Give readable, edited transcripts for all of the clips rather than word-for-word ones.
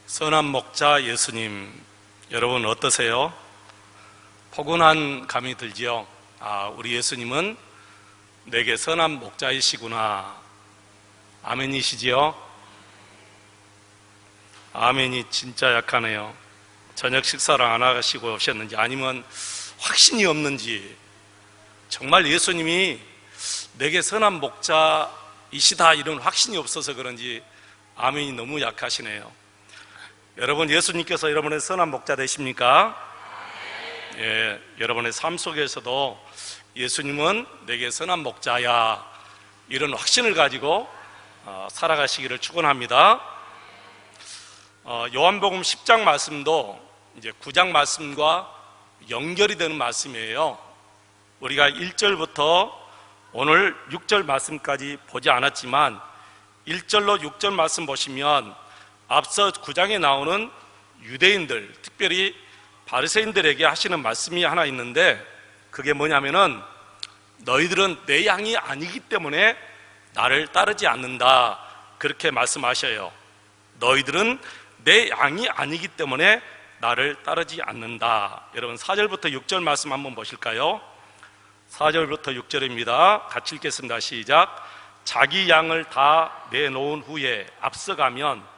선한 목자 예수님, 여러분 어떠세요? 포근한 감이 들지요? 우리 예수님은 내게 선한 목자이시구나. 아멘이시지요? 아멘이 진짜 약하네요. 저녁 식사를 안 하시고 오셨는지, 아니면 확신이 없는지, 정말 예수님이 내게 선한 목자이시다 이런 확신이 없어서 그런지 아멘이 너무 약하시네요. 여러분, 예수님께서 여러분의 선한 목자 되십니까? 예, 여러분의 삶 속에서도 예수님은 내게 선한 목자야, 이런 확신을 가지고 살아가시기를 축원합니다. 요한복음 10장 말씀도 이제 9장 말씀과 연결이 되는 말씀이에요. 우리가 1절부터 오늘 6절 말씀까지 보지 않았지만 1절로 6절 말씀 보시면 앞서 9장에 나오는 유대인들, 특별히 바리새인들에게 하시는 말씀이 하나 있는데, 그게 뭐냐면은 너희들은 내 양이 아니기 때문에 나를 따르지 않는다, 그렇게 말씀하셔요. 너희들은 내 양이 아니기 때문에 나를 따르지 않는다. 여러분 4절부터 6절 말씀 한번 보실까요? 4절부터 6절입니다. 같이 읽겠습니다. 시작. 자기 양을 다 내놓은 후에 앞서가면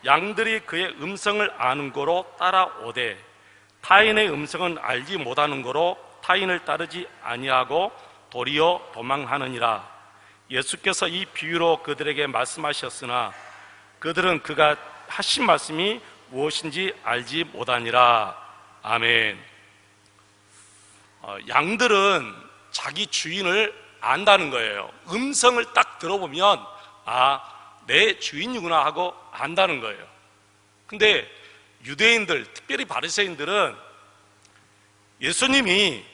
양들이 그의 음성을 아는 고로 따라오되 타인의 음성은 알지 못하는 고로 타인을 따르지 아니하고 도리어 도망하느니라. 예수께서 이 비유로 그들에게 말씀하셨으나 그들은 그가 하신 말씀이 무엇인지 알지 못하니라. 아멘. 양들은 자기 주인을 안다는 거예요. 음성을 딱 들어보면 내 주인이구나 하고 안다는 거예요. 근데 유대인들, 특별히 바리새인들은 예수님이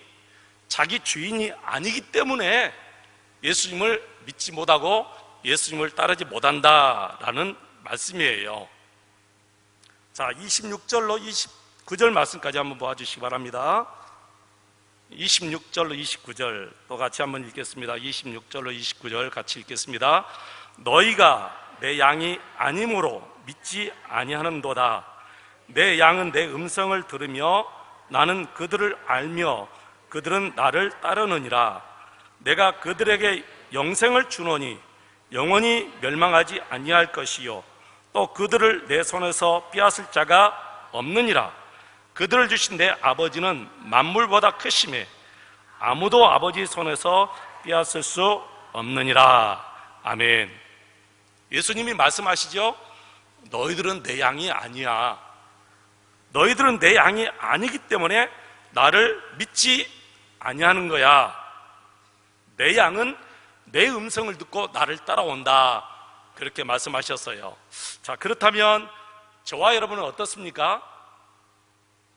자기 주인이 아니기 때문에 예수님을 믿지 못하고 예수님을 따르지 못한다라는 말씀이에요. 자, 26절로 29절 말씀까지 한번 보아주시기 바랍니다. 26절로 29절 또 같이 한번 읽겠습니다. 26절로 29절 같이 읽겠습니다. 너희가 내 양이 아니므로 믿지 아니하는도다. 내 양은 내 음성을 들으며 나는 그들을 알며 그들은 나를 따르느니라. 내가 그들에게 영생을 주노니 영원히 멸망하지 아니할 것이요 또 그들을 내 손에서 빼앗을 자가 없느니라. 그들을 주신 내 아버지는 만물보다 크심에 아무도 아버지 손에서 빼앗을 수 없느니라. 아멘. 예수님이 말씀하시죠. 너희들은 내 양이 아니야. 너희들은 내 양이 아니기 때문에 나를 믿지 아니하는 거야. 내 양은 내 음성을 듣고 나를 따라온다, 그렇게 말씀하셨어요. 자, 그렇다면 저와 여러분은 어떻습니까?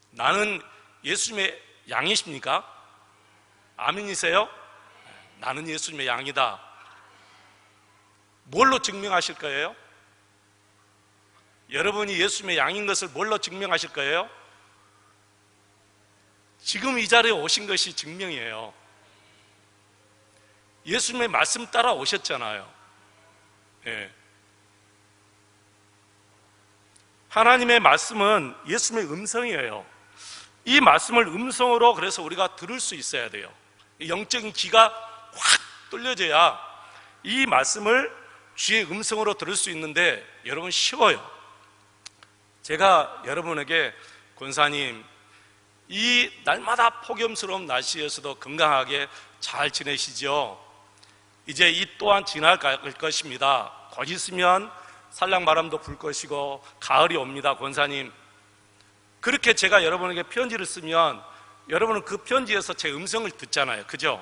나는 예수님의 양이십니까? 아멘이세요? 나는 예수님의 양이다. 뭘로 증명하실 거예요? 여러분이 예수님의 양인 것을 뭘로 증명하실 거예요? 지금 이 자리에 오신 것이 증명이에요. 예수님의 말씀 따라 오셨잖아요. 예. 하나님의 말씀은 예수님의 음성이에요. 이 말씀을 음성으로 그래서 우리가 들을 수 있어야 돼요. 영적인 귀가 확 뚫려져야 이 말씀을 주의 음성으로 들을 수 있는데, 여러분 쉬워요. 제가 여러분에게 권사님, 이 날마다 폭염스러운 날씨에서도 건강하게 잘 지내시죠? 이제 이 또한 지날 것입니다. 곧 있으면 산란바람도 불 것이고 가을이 옵니다. 권사님, 그렇게 제가 여러분에게 편지를 쓰면 여러분은 그 편지에서 제 음성을 듣잖아요. 그죠?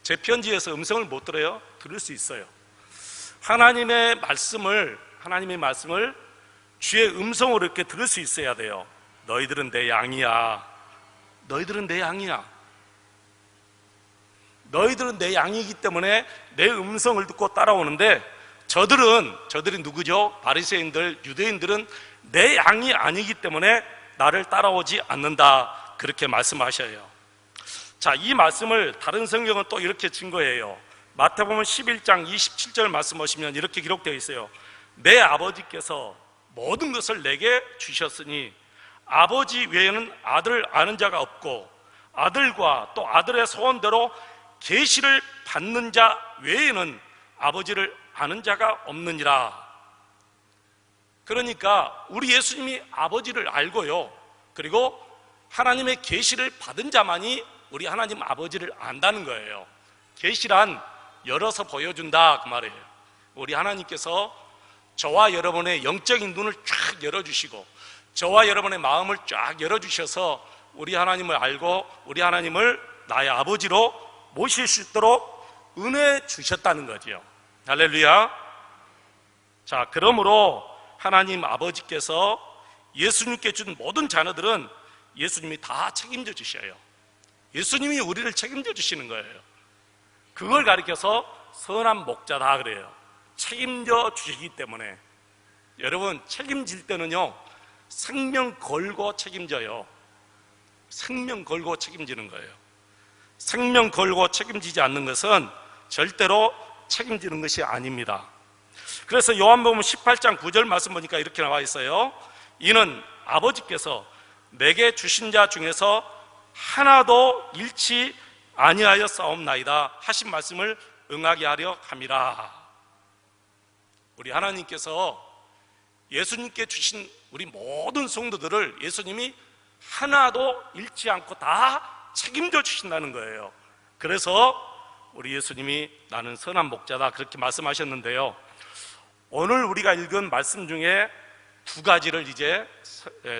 제 편지에서 음성을 못 들어요? 들을 수 있어요. 하나님의 말씀을 주의 음성으로 이렇게 들을 수 있어야 돼요. 너희들은 내 양이야. 너희들은 내 양이야. 너희들은 내 양이기 때문에 내 음성을 듣고 따라오는데, 저들이 누구죠? 바리새인들, 유대인들은 내 양이 아니기 때문에 나를 따라오지 않는다, 그렇게 말씀하셔요. 자, 이 말씀을 다른 성경은 또 이렇게 증거해요. 마태복음 11장 27절 말씀 보시면 이렇게 기록되어 있어요. 내 아버지께서 모든 것을 내게 주셨으니 아버지 외에는 아들을 아는 자가 없고 아들과 또 아들의 소원대로 계시를 받는 자 외에는 아버지를 아는 자가 없느니라. 그러니까 우리 예수님이 아버지를 알고요, 그리고 하나님의 계시를 받은 자만이 우리 하나님 아버지를 안다는 거예요. 계시란 열어서 보여준다 그 말이에요. 우리 하나님께서 저와 여러분의 영적인 눈을 쫙 열어주시고 저와 여러분의 마음을 쫙 열어주셔서 우리 하나님을 알고 우리 하나님을 나의 아버지로 모실 수 있도록 은혜 주셨다는 거지요. 할렐루야. 자, 그러므로 하나님 아버지께서 예수님께 준 모든 자녀들은 예수님이 다 책임져 주셔요. 예수님이 우리를 책임져 주시는 거예요. 그걸 가리켜서 선한 목자다 그래요. 책임져 주시기 때문에. 여러분, 책임질 때는요, 생명 걸고 책임져요. 생명 걸고 책임지는 거예요. 생명 걸고 책임지지 않는 것은 절대로 책임지는 것이 아닙니다. 그래서 요한복음 18장 9절 말씀 보니까 이렇게 나와 있어요. 이는 아버지께서 내게 주신 자 중에서 하나도 잃지 아니하여 싸움나이다 하신 말씀을 응하게 하려 함이라. 우리 하나님께서 예수님께 주신 우리 모든 성도들을 예수님이 하나도 잃지 않고 다 책임져 주신다는 거예요. 그래서 우리 예수님이 나는 선한 목자다 그렇게 말씀하셨는데요, 오늘 우리가 읽은 말씀 중에 두 가지를 이제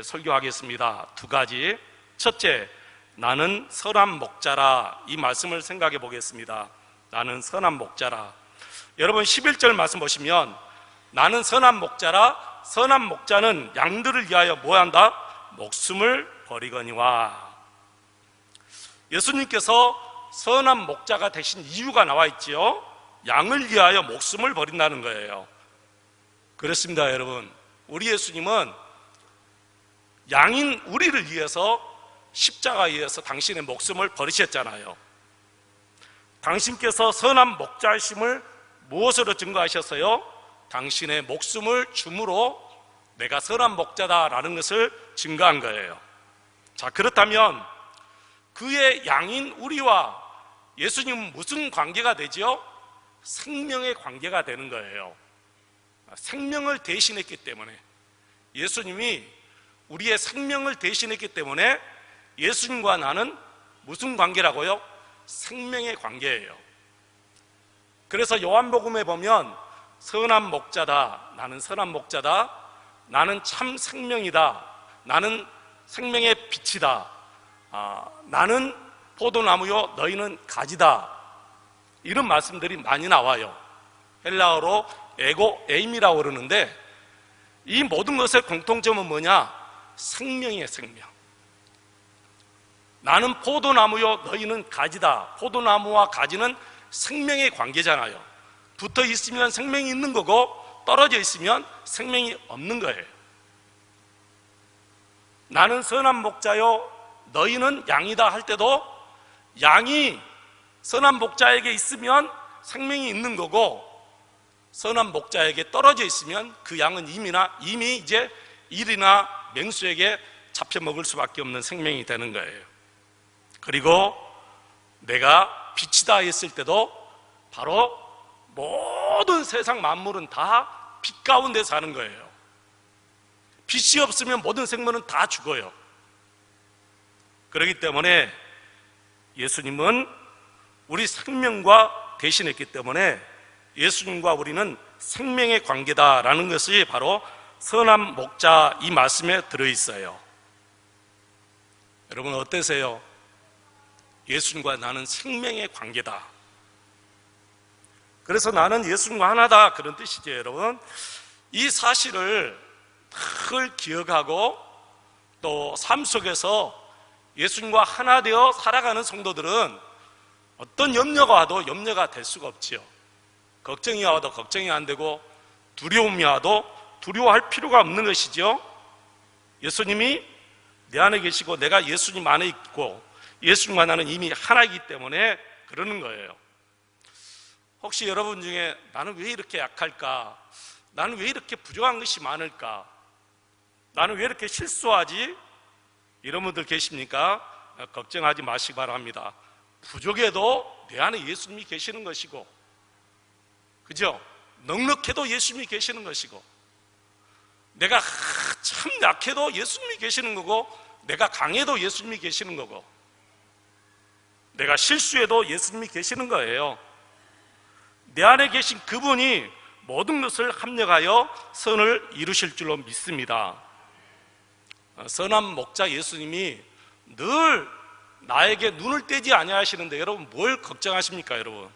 설교하겠습니다. 두 가지. 첫째, 나는 선한 목자라, 이 말씀을 생각해 보겠습니다. 나는 선한 목자라. 여러분 11절 말씀 보시면 나는 선한 목자라, 선한 목자는 양들을 위하여 뭐 한다? 목숨을 버리거니와. 예수님께서 선한 목자가 되신 이유가 나와 있지요. 양을 위하여 목숨을 버린다는 거예요. 그렇습니다. 여러분, 우리 예수님은 양인 우리를 위해서 십자가에 의해서 당신의 목숨을 버리셨잖아요. 당신께서 선한 목자이심을 무엇으로 증거하셨어요? 당신의 목숨을 줌으로 내가 선한 목자다라는 것을 증거한 거예요. 자, 그렇다면 그의 양인 우리와 예수님은 무슨 관계가 되지요? 생명의 관계가 되는 거예요. 생명을 대신했기 때문에, 예수님이 우리의 생명을 대신했기 때문에 예수님과 나는 무슨 관계라고요? 생명의 관계예요. 그래서 요한복음에 보면 선한 목자다, 나는 선한 목자다, 나는 참 생명이다, 나는 생명의 빛이다, 나는 포도나무요 너희는 가지다, 이런 말씀들이 많이 나와요. 헬라어로 에고 에임이라고 그러는데 이 모든 것의 공통점은 뭐냐? 생명이에요. 생명. 나는 포도나무요 너희는 가지다. 포도나무와 가지는 생명의 관계잖아요. 붙어 있으면 생명이 있는 거고 떨어져 있으면 생명이 없는 거예요. 나는 선한 목자요 너희는 양이다 할 때도 양이 선한 목자에게 있으면 생명이 있는 거고, 선한 목자에게 떨어져 있으면 그 양은 이미 이제 일이나 맹수에게 잡혀 먹을 수밖에 없는 생명이 되는 거예요. 그리고 내가 빛이다 했을 때도 바로 모든 세상 만물은 다 빛 가운데 사는 거예요. 빛이 없으면 모든 생물은 다 죽어요. 그렇기 때문에 예수님은 우리 생명과 대신했기 때문에 예수님과 우리는 생명의 관계다라는 것이 바로 선한 목자 이 말씀에 들어있어요. 여러분 어떠세요? 예수님과 나는 생명의 관계다. 그래서 나는 예수님과 하나다 그런 뜻이죠. 여러분, 이 사실을 늘 기억하고 또 삶 속에서 예수님과 하나 되어 살아가는 성도들은 어떤 염려가 와도 염려가 될 수가 없지요. 걱정이 와도 걱정이 안 되고 두려움이 와도 두려워할 필요가 없는 것이죠. 예수님이 내 안에 계시고 내가 예수님 안에 있고 예수님과 나는 이미 하나이기 때문에 그러는 거예요. 혹시 여러분 중에 나는 왜 이렇게 약할까? 나는 왜 이렇게 부족한 것이 많을까? 나는 왜 이렇게 실수하지? 이런 분들 계십니까? 걱정하지 마시기 바랍니다. 부족해도 내 안에 예수님이 계시는 것이고, 그죠? 넉넉해도 예수님이 계시는 것이고, 내가 참 약해도 예수님이 계시는 거고, 내가 강해도 예수님이 계시는 거고, 내가 실수해도 예수님이 계시는 거예요. 내 안에 계신 그분이 모든 것을 합력하여 선을 이루실 줄로 믿습니다. 선한 목자 예수님이 늘 나에게 눈을 떼지 아니하시는데 여러분 뭘 걱정하십니까? 여러분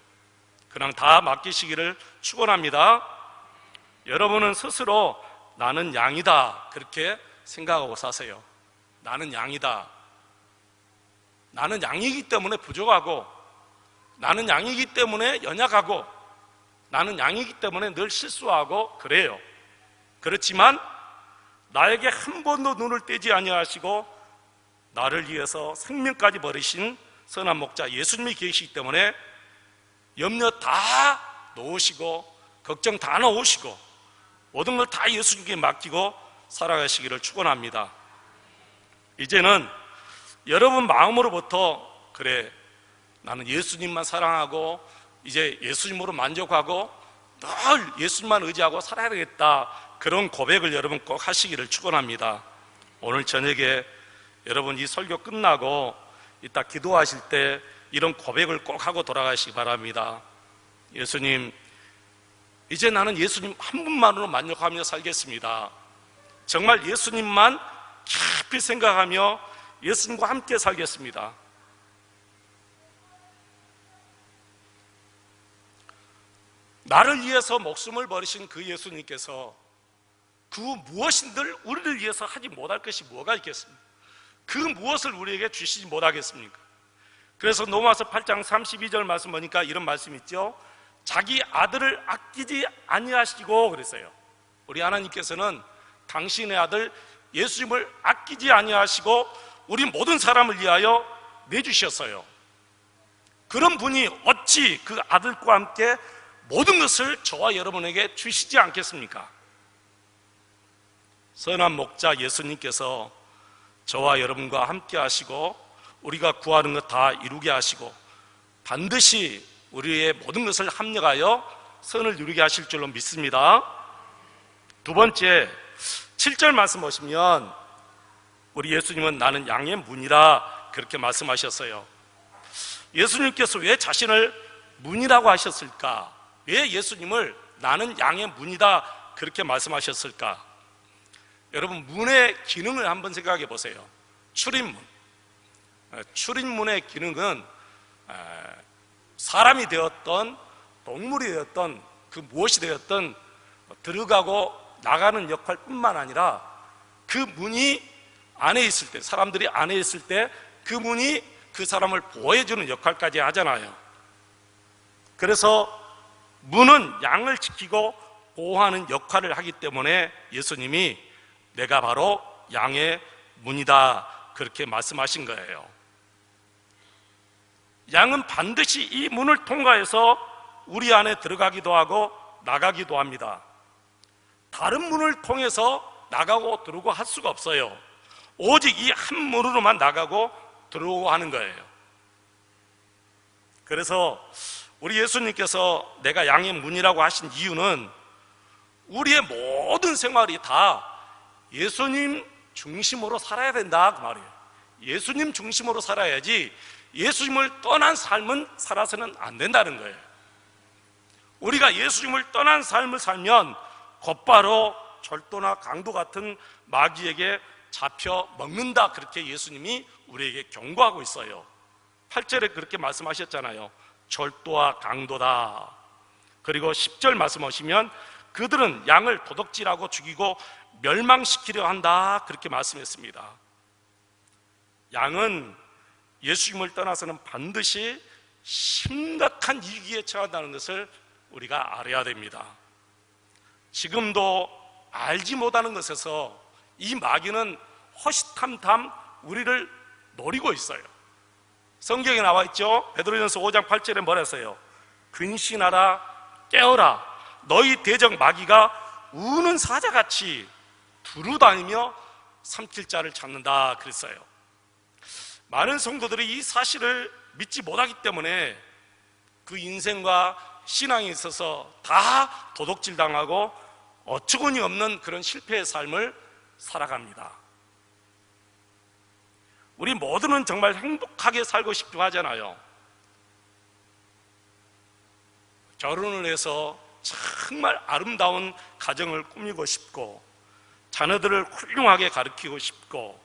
그냥 다 맡기시기를 축원합니다. 여러분은 스스로 나는 양이다 그렇게 생각하고 사세요. 나는 양이다. 나는 양이기 때문에 부족하고, 나는 양이기 때문에 연약하고, 나는 양이기 때문에 늘 실수하고 그래요. 그렇지만 나에게 한 번도 눈을 떼지 아니하시고 나를 위해서 생명까지 버리신 선한 목자 예수님이 계시기 때문에 염려 다 놓으시고 걱정 다 놓으시고 모든 걸 다 예수님께 맡기고 살아가시기를 축원합니다. 이제는 여러분 마음으로부터 그래 나는 예수님만 사랑하고 이제 예수님으로 만족하고 늘 예수님만 의지하고 살아야 되겠다, 그런 고백을 여러분 꼭 하시기를 축원합니다. 오늘 저녁에 여러분 이 설교 끝나고 이따 기도하실 때 이런 고백을 꼭 하고 돌아가시기 바랍니다. 예수님, 이제 나는 예수님 한 분만으로 만족하며 살겠습니다. 정말 예수님만 깊이 생각하며 예수님과 함께 살겠습니다. 나를 위해서 목숨을 버리신 그 예수님께서 그 무엇인들 우리를 위해서 하지 못할 것이 뭐가 있겠습니까? 그 무엇을 우리에게 주시지 못하겠습니까? 그래서 로마서 8장 32절 말씀 보니까 이런 말씀 있죠. 자기 아들을 아끼지 아니하시고 그랬어요. 우리 하나님께서는 당신의 아들 예수님을 아끼지 아니하시고 우리 모든 사람을 위하여 내주셨어요. 그런 분이 어찌 그 아들과 함께 모든 것을 저와 여러분에게 주시지 않겠습니까? 선한 목자 예수님께서 저와 여러분과 함께 하시고 우리가 구하는 것 다 이루게 하시고 반드시 우리의 모든 것을 합력하여 선을 이루게 하실 줄로 믿습니다. 두 번째 7절 말씀 보시면 우리 예수님은 나는 양의 문이라 그렇게 말씀하셨어요. 예수님께서 왜 자신을 문이라고 하셨을까? 왜 예수님을 나는 양의 문이다 그렇게 말씀하셨을까? 여러분 문의 기능을 한번 생각해 보세요. 출입문. 출입문의 기능은 사람이 되었던 동물이 되었던 그 무엇이 되었던 들어가고 나가는 역할뿐만 아니라 그 문이 안에 있을 때, 사람들이 안에 있을 때 그 문이 그 사람을 보호해주는 역할까지 하잖아요. 그래서 문은 양을 지키고 보호하는 역할을 하기 때문에 예수님이 내가 바로 양의 문이다 그렇게 말씀하신 거예요. 양은 반드시 이 문을 통과해서 우리 안에 들어가기도 하고 나가기도 합니다. 다른 문을 통해서 나가고 들어오고 할 수가 없어요. 오직 이 한 문으로만 나가고 들어오고 하는 거예요. 그래서 우리 예수님께서 내가 양의 문이라고 하신 이유는 우리의 모든 생활이 다 예수님 중심으로 살아야 된다 그 말이에요. 예수님 중심으로 살아야지 예수님을 떠난 삶은 살아서는 안 된다는 거예요. 우리가 예수님을 떠난 삶을 살면 곧바로 절도나 강도 같은 마귀에게 잡혀 먹는다 그렇게 예수님이 우리에게 경고하고 있어요. 8절에 그렇게 말씀하셨잖아요. 절도와 강도다. 그리고 10절 말씀하시면 그들은 양을 도둑질하고 죽이고 멸망시키려 한다 그렇게 말씀했습니다. 양은 예수님을 떠나서는 반드시 심각한 위기에 처한다는 것을 우리가 알아야 됩니다. 지금도 알지 못하는 것에서 이 마귀는 허시탐탐 우리를 노리고 있어요. 성경에 나와 있죠. 베드로전서 5장 8절에 뭐라 했어요? 근신하라 깨어라 너희 대적 마귀가 우는 사자같이 두루다니며 삼킬 자를 찾는다 그랬어요. 많은 성도들이 이 사실을 믿지 못하기 때문에 그 인생과 신앙에 있어서 다 도둑질 당하고 어처구니 없는 그런 실패의 삶을 살아갑니다. 우리 모두는 정말 행복하게 살고 싶어 하잖아요. 결혼을 해서 정말 아름다운 가정을 꾸미고 싶고, 자녀들을 훌륭하게 가르치고 싶고,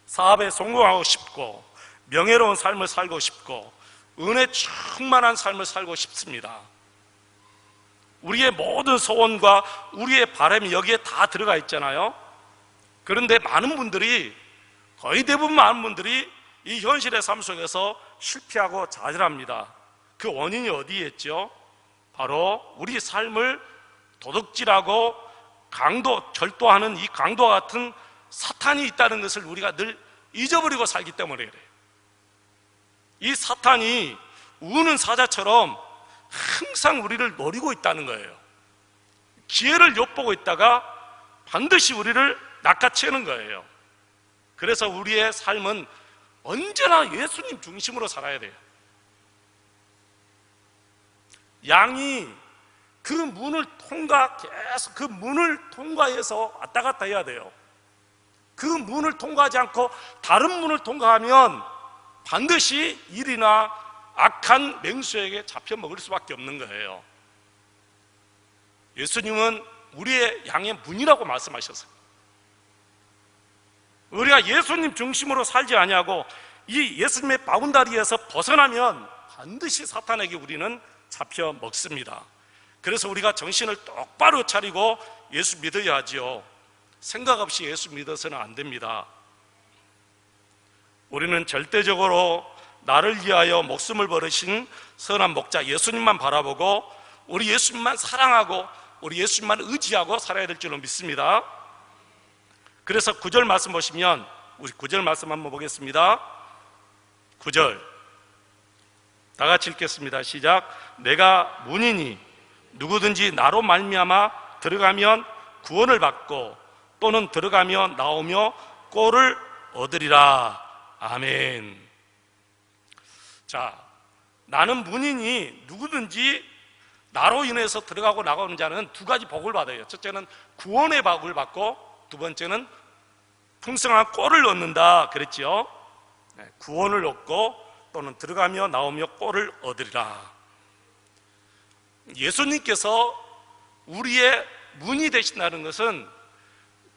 사업에 성공하고 싶고, 명예로운 삶을 살고 싶고, 은혜 충만한 삶을 살고 싶습니다. 우리의 모든 소원과 우리의 바람이 여기에 다 들어가 있잖아요. 그런데 많은 분들이, 거의 대부분 많은 분들이 이 현실의 삶 속에서 실패하고 좌절합니다. 그 원인이 어디에 있죠? 바로 우리 삶을 도둑질하고 절도하는 이 강도와 같은 사탄이 있다는 것을 우리가 늘 잊어버리고 살기 때문에 그래요. 이 사탄이 우는 사자처럼 항상 우리를 노리고 있다는 거예요. 기회를 엿보고 있다가 반드시 우리를 낚아채는 거예요. 그래서 우리의 삶은 언제나 예수님 중심으로 살아야 돼요. 양이 그 문을 계속 그 문을 통과해서 왔다 갔다 해야 돼요. 그 문을 통과하지 않고 다른 문을 통과하면 반드시 일이나 악한 맹수에게 잡혀 먹을 수밖에 없는 거예요. 예수님은 우리의 양의 문이라고 말씀하셨어요. 우리가 예수님 중심으로 살지 아니하고 이 예수님의 바운다리에서 벗어나면 반드시 사탄에게 우리는 잡혀 먹습니다. 그래서 우리가 정신을 똑바로 차리고 예수 믿어야 하지요. 생각 없이 예수 믿어서는 안 됩니다. 우리는 절대적으로 나를 위하여 목숨을 버리신 선한 목자 예수님만 바라보고 우리 예수님만 사랑하고 우리 예수님만 의지하고 살아야 될 줄로 믿습니다. 그래서 9절 말씀 보시면, 우리 9절 말씀 한번 보겠습니다. 9절 다 같이 읽겠습니다. 시작. 내가 문이니 누구든지 나로 말미암아 들어가면 구원을 받고 또는 들어가며 나오며 꼴을 얻으리라. 아멘. 자, 나는 문이니 누구든지 나로 인해서 들어가고 나가는 자는 두 가지 복을 받아요. 첫째는 구원의 복을 받고 두 번째는 풍성한 꼴을 얻는다 그랬죠. 구원을 얻고 또는 들어가며 나오며 꼴을 얻으리라. 예수님께서 우리의 문이 되신다는 것은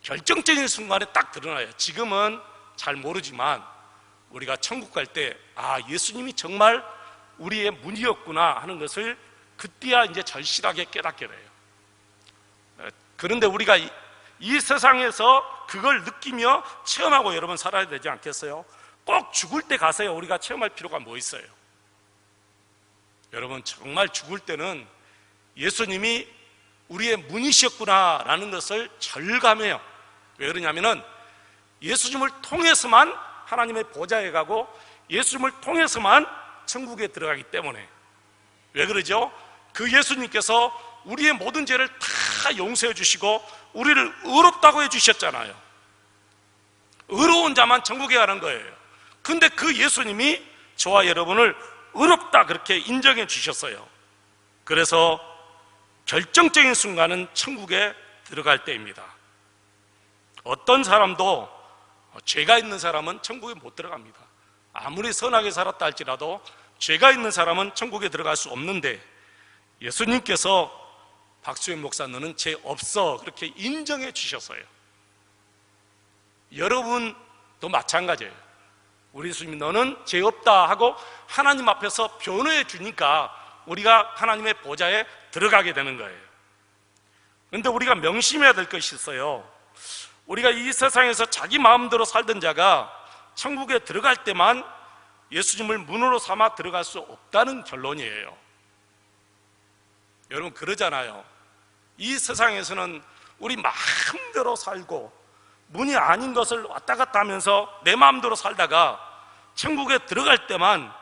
결정적인 순간에 딱 드러나요. 지금은 잘 모르지만 우리가 천국 갈 때 예수님이 정말 우리의 문이었구나 하는 것을 그때야 이제 절실하게 깨닫게 돼요. 그런데 우리가 이 세상에서 그걸 느끼며 체험하고 여러분 살아야 되지 않겠어요? 꼭 죽을 때 가서야 우리가 체험할 필요가 뭐 있어요? 여러분, 정말 죽을 때는 예수님이 우리의 문이셨구나라는 것을 절감해요. 왜 그러냐면은 예수님을 통해서만 하나님의 보좌에 가고 예수님을 통해서만 천국에 들어가기 때문에. 왜 그러죠? 그 예수님께서 우리의 모든 죄를 다 용서해 주시고 우리를 의롭다고 해 주셨잖아요. 의로운 자만 천국에 가는 거예요. 근데 그 예수님이 저와 여러분을 의롭다 그렇게 인정해 주셨어요. 그래서 결정적인 순간은 천국에 들어갈 때입니다. 어떤 사람도 죄가 있는 사람은 천국에 못 들어갑니다. 아무리 선하게 살았다 할지라도 죄가 있는 사람은 천국에 들어갈 수 없는데 예수님께서 박수현 목사 너는 죄 없어 그렇게 인정해 주셨어요. 여러분도 마찬가지예요. 우리 예수님이 너는 죄 없다 하고 하나님 앞에서 변호해 주니까 우리가 하나님의 보좌에 들어가게 되는 거예요. 그런데 우리가 명심해야 될 것이 있어요. 우리가 이 세상에서 자기 마음대로 살던 자가 천국에 들어갈 때만 예수님을 문으로 삼아 들어갈 수 없다는 결론이에요. 여러분 그러잖아요. 이 세상에서는 우리 마음대로 살고 문이 아닌 것을 왔다 갔다 하면서 내 마음대로 살다가 천국에 들어갈 때만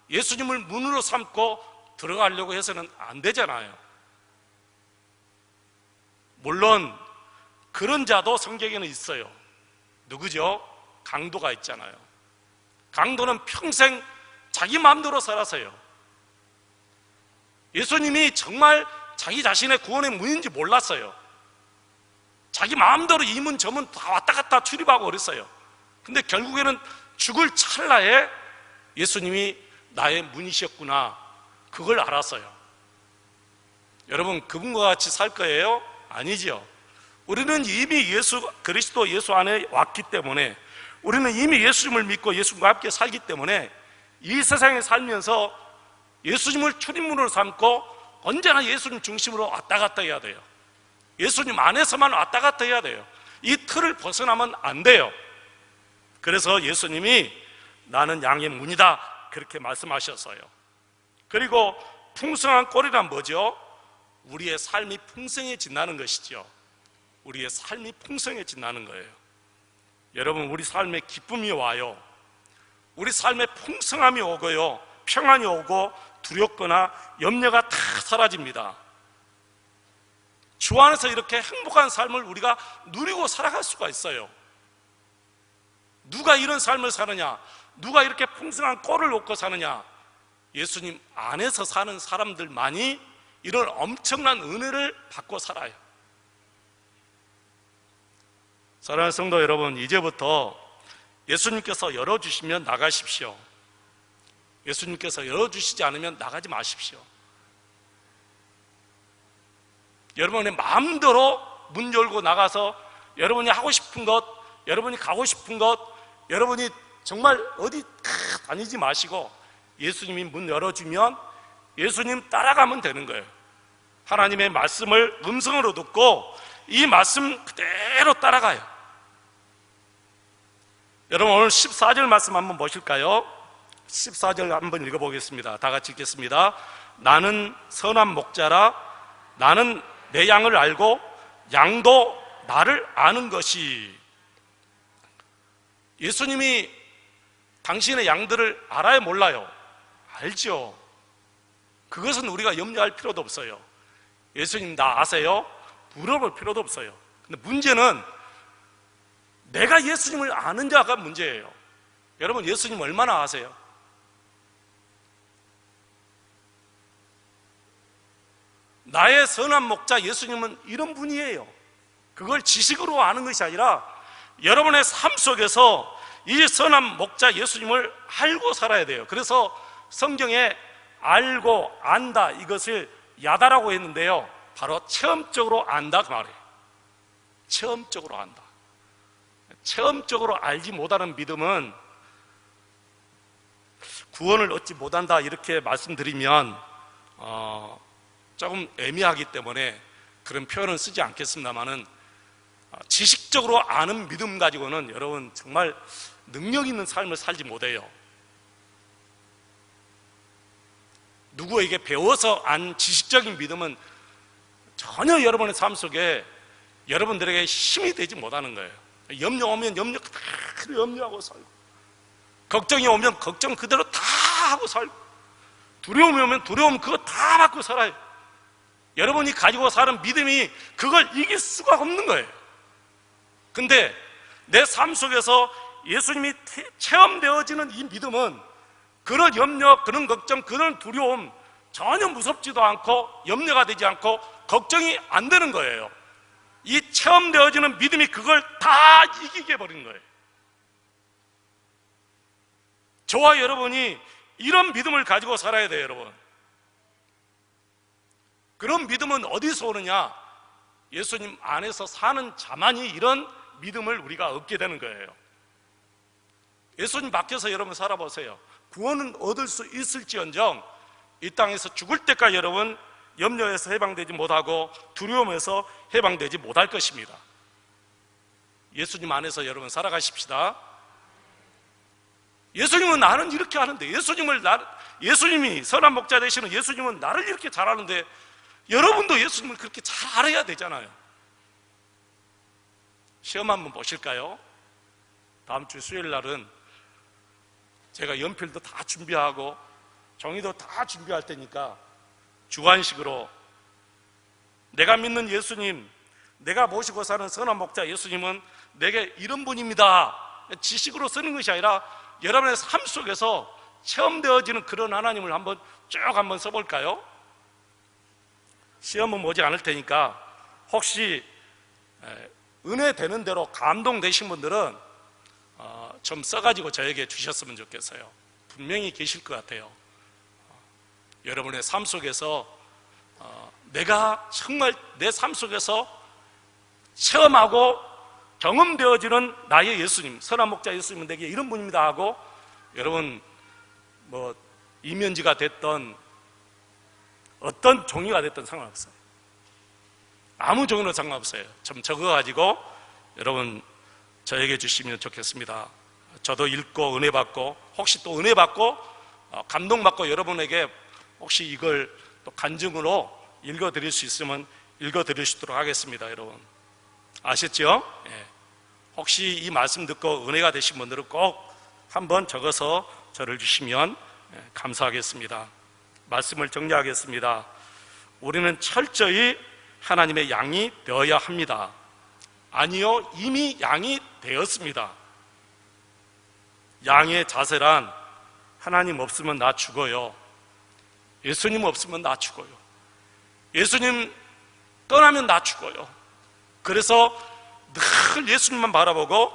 예수님을 문으로 삼고 들어가려고 해서는 안 되잖아요. 물론 그런 자도 성경에는 있어요. 누구죠? 강도가 있잖아요. 강도는 평생 자기 마음대로 살아서요. 예수님이 정말 자기 자신의 구원의 문인지 몰랐어요. 자기 마음대로 이 문 저 문 다 왔다 갔다 출입하고 그랬어요. 근데 결국에는 죽을 찰나에 예수님이 나의 문이셨구나, 그걸 알았어요. 여러분, 그분과 같이 살 거예요? 아니죠. 우리는 이미 그리스도 예수 안에 왔기 때문에, 우리는 이미 예수님을 믿고 예수님과 함께 살기 때문에 이 세상에 살면서 예수님을 출입문으로 삼고 언제나 예수님 중심으로 왔다 갔다 해야 돼요. 예수님 안에서만 왔다 갔다 해야 돼요. 이 틀을 벗어나면 안 돼요. 그래서 예수님이 나는 양의 문이다, 그렇게 말씀하셨어요. 그리고 풍성한 꼴이란 뭐죠? 우리의 삶이 풍성해진다는 것이죠. 우리의 삶이 풍성해진다는 거예요. 여러분, 우리 삶에 기쁨이 와요. 우리 삶에 풍성함이 오고요, 평안이 오고 두렵거나 염려가 다 사라집니다. 주 안에서 이렇게 행복한 삶을 우리가 누리고 살아갈 수가 있어요. 누가 이런 삶을 사느냐? 누가 이렇게 풍성한 꼴을 놓고 사느냐? 예수님 안에서 사는 사람들만이 이런 엄청난 은혜를 받고 살아요. 사랑하는 성도 여러분, 이제부터 예수님께서 열어주시면 나가십시오. 예수님께서 열어주시지 않으면 나가지 마십시오. 여러분의 마음대로 문 열고 나가서 여러분이 하고 싶은 것, 여러분이 가고 싶은 것, 여러분이 정말 어디 다니지 마시고 예수님이 문 열어주면 예수님 따라가면 되는 거예요. 하나님의 말씀을 음성으로 듣고 이 말씀 그대로 따라가요. 여러분, 오늘 14절 말씀 한번 보실까요? 14절 한번 읽어보겠습니다. 다 같이 읽겠습니다. 나는 선한 목자라, 나는 내 양을 알고 양도 나를 아는 것이. 예수님이 당신의 양들을 알아요, 몰라요? 알죠. 그것은 우리가 염려할 필요도 없어요. 예수님 나 아세요? 물어볼 필요도 없어요. 근데 문제는 내가 예수님을 아는 자가 문제예요. 여러분, 예수님 얼마나 아세요? 나의 선한 목자 예수님은 이런 분이에요. 그걸 지식으로 아는 것이 아니라 여러분의 삶 속에서 이 선한 목자 예수님을 알고 살아야 돼요. 그래서 성경에 알고 안다, 이것을 야다라고 했는데요, 바로 체험적으로 안다, 그 말이에요. 체험적으로 안다. 체험적으로 알지 못하는 믿음은 구원을 얻지 못한다, 이렇게 말씀드리면 조금 애매하기 때문에 그런 표현은 쓰지 않겠습니다만은, 지식적으로 아는 믿음 가지고는 여러분 정말 능력 있는 삶을 살지 못해요. 누구에게 배워서 안 지식적인 믿음은 전혀 여러분의 삶 속에 여러분들에게 힘이 되지 못하는 거예요. 염려 오면 염려 그대로 염려하고 살고, 걱정이 오면 걱정 그대로 다 하고 살고, 두려움이 오면 두려움 그거 다 받고 살아요. 여러분이 가지고 사는 믿음이 그걸 이길 수가 없는 거예요. 근데 내 삶 속에서 예수님이 체험되어지는 이 믿음은 그런 염려, 그런 걱정, 그런 두려움 전혀 무섭지도 않고 염려가 되지 않고 걱정이 안 되는 거예요. 이 체험되어지는 믿음이 그걸 다 이기게 해버린 거예요. 저와 여러분이 이런 믿음을 가지고 살아야 돼요, 여러분. 그런 믿음은 어디서 오느냐? 예수님 안에서 사는 자만이 이런 믿음을 우리가 얻게 되는 거예요. 예수님 밖에서 여러분 살아보세요. 구원은 얻을 수 있을지언정 이 땅에서 죽을 때까지 여러분 염려에서 해방되지 못하고 두려움에서 해방되지 못할 것입니다. 예수님 안에서 여러분 살아가십시다. 예수님은 나는 이렇게 하는데, 예수님이 선한 목자 되시는 예수님은 나를 이렇게 잘하는데 여러분도 예수님을 그렇게 잘 알아야 되잖아요. 시험 한번 보실까요? 다음 주 수요일 날은 제가 연필도 다 준비하고 종이도 다 준비할 테니까 주관식으로 내가 믿는 예수님, 내가 모시고 사는 선한 목자 예수님은 내게 이런 분입니다. 지식으로 쓰는 것이 아니라 여러분의 삶 속에서 체험되어지는 그런 하나님을 쭉 한번 써볼까요? 시험은 오지 않을 테니까 혹시 은혜 되는 대로 감동되신 분들은 좀 써가지고 저에게 주셨으면 좋겠어요. 분명히 계실 것 같아요. 여러분의 삶 속에서 내가 정말 내 삶 속에서 체험하고 경험되어지는 나의 예수님, 선한 목자 예수님은 내게 이런 분입니다 하고, 여러분 뭐 이면지가 됐던 어떤 종이가 됐던 상관없어요. 아무 종이로 상관없어요. 좀 적어가지고 여러분 저에게 주시면 좋겠습니다. 저도 읽고 은혜 받고, 혹시 또 은혜 받고 감동받고 여러분에게 혹시 이걸 또 간증으로 읽어드릴 수 있으면 읽어드릴 수 있도록 하겠습니다. 여러분 아셨죠? 예. 혹시 이 말씀 듣고 은혜가 되신 분들은 꼭 한번 적어서 저를 주시면 감사하겠습니다. 말씀을 정리하겠습니다. 우리는 철저히 하나님의 양이 되어야 합니다. 아니요, 이미 양이 되었습니다. 양의 자세란 하나님 없으면 나 죽어요. 예수님 없으면 나 죽어요. 예수님 떠나면 나 죽어요. 그래서 늘 예수님만 바라보고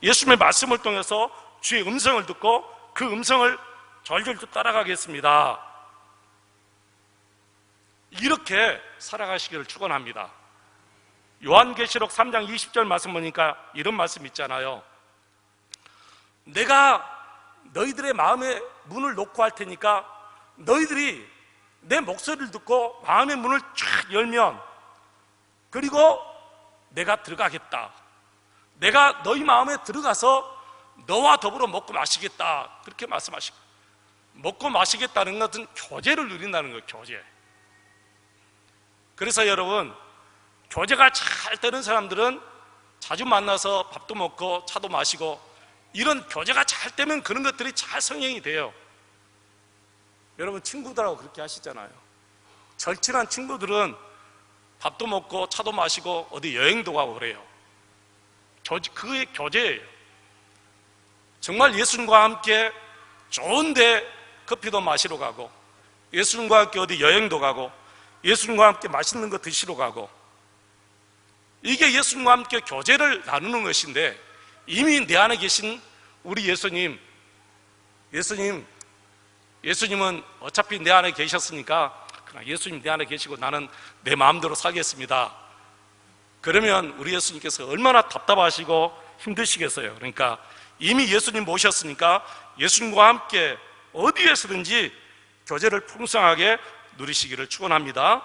예수님의 말씀을 통해서 주의 음성을 듣고 그 음성을 절절 따라가겠습니다. 이렇게 살아가시기를 축원합니다. 요한계시록 3장 20절 말씀 보니까 이런 말씀 있잖아요. 내가 너희들의 마음의 문을 놓고 할 테니까 너희들이 내 목소리를 듣고 마음의 문을 쫙 열면, 그리고 내가 들어가겠다. 내가 너희 마음에 들어가서 너와 더불어 먹고 마시겠다. 그렇게 말씀하시고, 먹고 마시겠다는 것은 교제를 누린다는 거예요. 교제. 그래서 여러분, 교제가 잘 되는 사람들은 자주 만나서 밥도 먹고 차도 마시고, 이런 교제가 잘 되면 그런 것들이 잘 성행이 돼요. 여러분 친구들하고 그렇게 하시잖아요. 절친한 친구들은 밥도 먹고 차도 마시고 어디 여행도 가고 그래요. 그게 교제예요. 정말 예수님과 함께 좋은데 커피도 마시러 가고, 예수님과 함께 어디 여행도 가고, 예수님과 함께 맛있는 거 드시러 가고, 이게 예수님과 함께 교제를 나누는 것인데, 이미 내 안에 계신 우리 예수님은 어차피 내 안에 계셨으니까 그냥 예수님 내 안에 계시고 나는 내 마음대로 살겠습니다. 그러면 우리 예수님께서 얼마나 답답하시고 힘드시겠어요. 그러니까 이미 예수님 모셨으니까 예수님과 함께 어디에서든지 교제를 풍성하게 누리시기를 축원합니다.